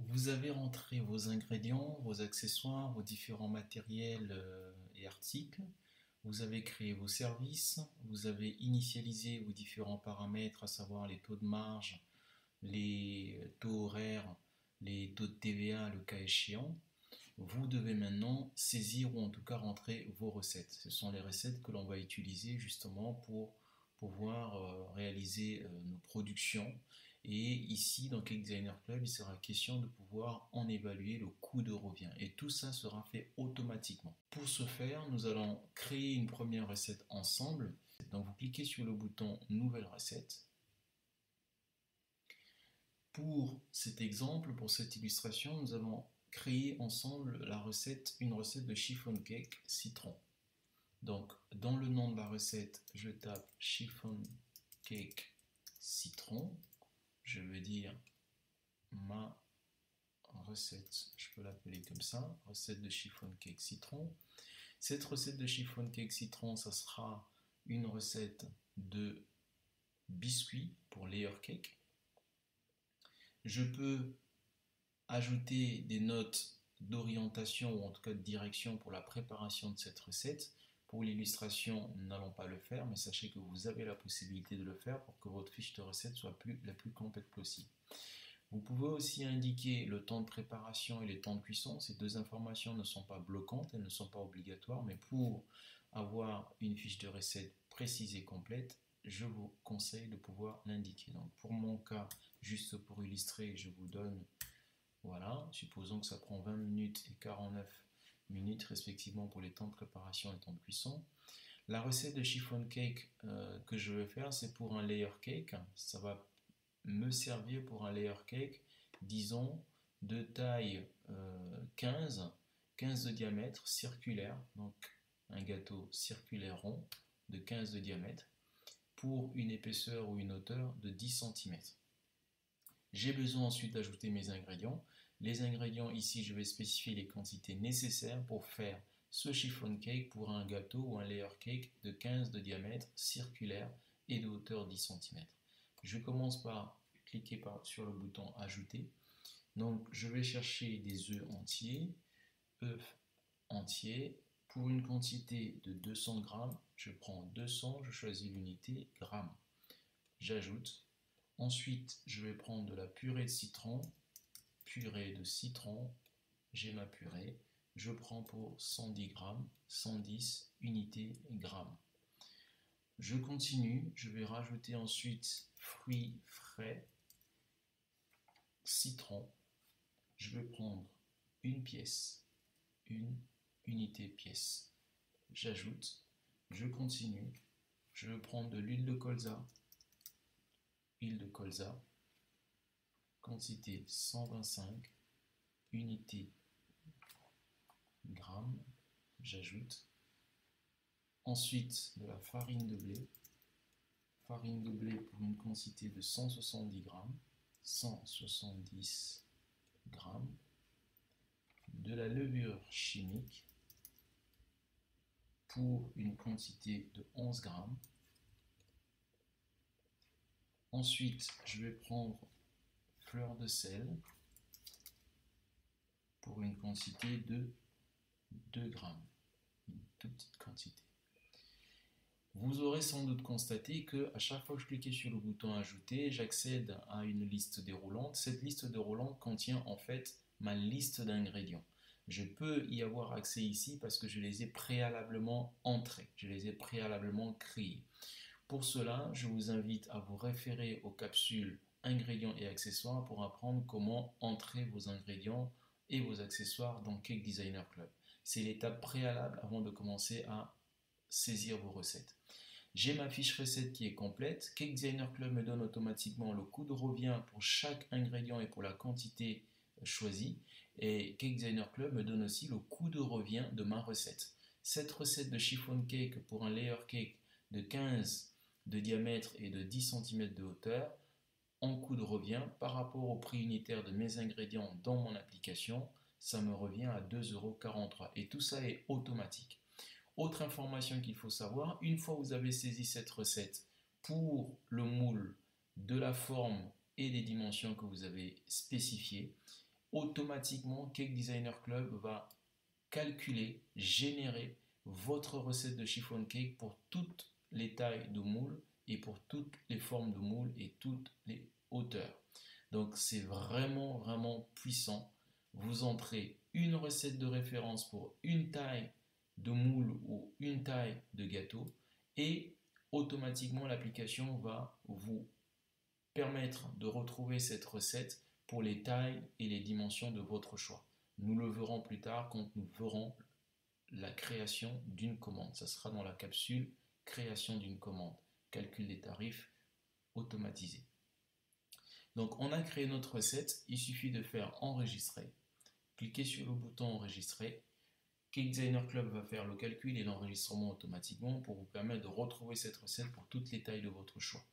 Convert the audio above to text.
Vous avez rentré vos ingrédients, vos accessoires, vos différents matériels et articles. Vous avez créé vos services. Vous avez initialisé vos différents paramètres, à savoir les taux de marge, les taux horaires, les taux de TVA, le cas échéant. Vous devez maintenant saisir ou en tout cas rentrer vos recettes. Ce sont les recettes que l'on va utiliser justement pour pouvoir réaliser nos productions. Et ici, dans Cake Designer Club, il sera question de pouvoir en évaluer le coût de revient. Et tout ça sera fait automatiquement. Pour ce faire, nous allons créer une première recette ensemble. Donc, vous cliquez sur le bouton Nouvelle recette. Pour cet exemple, pour cette illustration, nous allons créer ensemble une recette de chiffon cake citron. Donc, dans le nom de la recette, je tape chiffon cake citron. Je veux dire ma recette, je peux l'appeler comme ça, recette de chiffon cake citron. Cette recette de chiffon cake citron, ça sera une recette de biscuits pour layer cake. Je peux ajouter des notes d'orientation ou en tout cas de direction pour la préparation de cette recette. Pour l'illustration, nous n'allons pas le faire, mais sachez que vous avez la possibilité de le faire pour que votre fiche de recette soit la plus complète possible. Vous pouvez aussi indiquer le temps de préparation et les temps de cuisson. Ces deux informations ne sont pas bloquantes, elles ne sont pas obligatoires, mais pour avoir une fiche de recette précise et complète, je vous conseille de pouvoir l'indiquer. Donc pour mon cas, juste pour illustrer, je vous donne, voilà, supposons que ça prend 20 minutes et 49 minutes respectivement pour les temps de préparation et temps de cuisson. La recette de chiffon cake que je vais faire, c'est pour un layer cake. Ça va me servir pour un layer cake, disons, de taille 15 de diamètre, circulaire, donc un gâteau circulaire rond de 15 de diamètre, pour une épaisseur ou une hauteur de 10 cm. J'ai besoin ensuite d'ajouter mes ingrédients. Les ingrédients, ici, je vais spécifier les quantités nécessaires pour faire ce chiffon cake pour un gâteau ou un layer cake de 15 de diamètre, circulaire et de hauteur 10 cm. Je commence par cliquer sur le bouton ajouter. Donc je vais chercher des œufs entiers. Pour une quantité de 200 grammes, je prends 200, je choisis l'unité grammes. J'ajoute. Ensuite, je vais prendre de la purée de citron. J'ai ma purée. Je prends pour 110 grammes, 110 unités grammes. Je continue, je vais rajouter ensuite fruits frais, citron. Je vais prendre une pièce, une unité pièce. J'ajoute, je continue, je vais prendre de l'huile de colza, quantité 125 unités grammes. J'ajoute. Ensuite, de la farine de blé pour une quantité de 170 grammes, 170 grammes, de la levure chimique pour une quantité de 11 grammes. Ensuite, je vais prendre fleur de sel pour une quantité de 2 grammes, une toute petite quantité. Vous aurez sans doute constaté que à chaque fois que je cliquais sur le bouton ajouter, j'accède à une liste déroulante. Cette liste déroulante contient en fait ma liste d'ingrédients. Je peux y avoir accès ici parce que je les ai préalablement entrés, je les ai préalablement créés. Pour cela, je vous invite à vous référer aux capsules ingrédients et accessoires pour apprendre comment entrer vos ingrédients et vos accessoires dans Cake Designer Club. C'est l'étape préalable avant de commencer à saisir vos recettes. J'ai ma fiche recette qui est complète. Cake Designer Club me donne automatiquement le coût de revient pour chaque ingrédient et pour la quantité choisie. Et Cake Designer Club me donne aussi le coût de revient de ma recette. Cette recette de chiffon cake pour un layer cake de 15 de diamètre et de 10 cm de hauteur, en coût de revient par rapport au prix unitaire de mes ingrédients dans mon application, ça me revient à 2,43 € et tout ça est automatique. Autre information qu'il faut savoir, une fois que vous avez saisi cette recette pour le moule de la forme et des dimensions que vous avez spécifiées, automatiquement, Cake Designer Club va calculer, générer votre recette de chiffon cake pour toutes les tailles de moule et pour toutes les formes de moule et toutes les hauteurs. Donc c'est vraiment, vraiment puissant. Vous entrez une recette de référence pour une taille de moule ou une taille de gâteau et automatiquement l'application va vous permettre de retrouver cette recette pour les tailles et les dimensions de votre choix. Nous le verrons plus tard quand nous verrons la création d'une commande. Ça sera dans la capsule création d'une commande, calcul des tarifs automatisé. Donc on a créé notre recette, il suffit de faire enregistrer. Cliquez sur le bouton enregistrer. Cake Designer Club va faire le calcul et l'enregistrement automatiquement pour vous permettre de retrouver cette recette pour toutes les tailles de votre choix.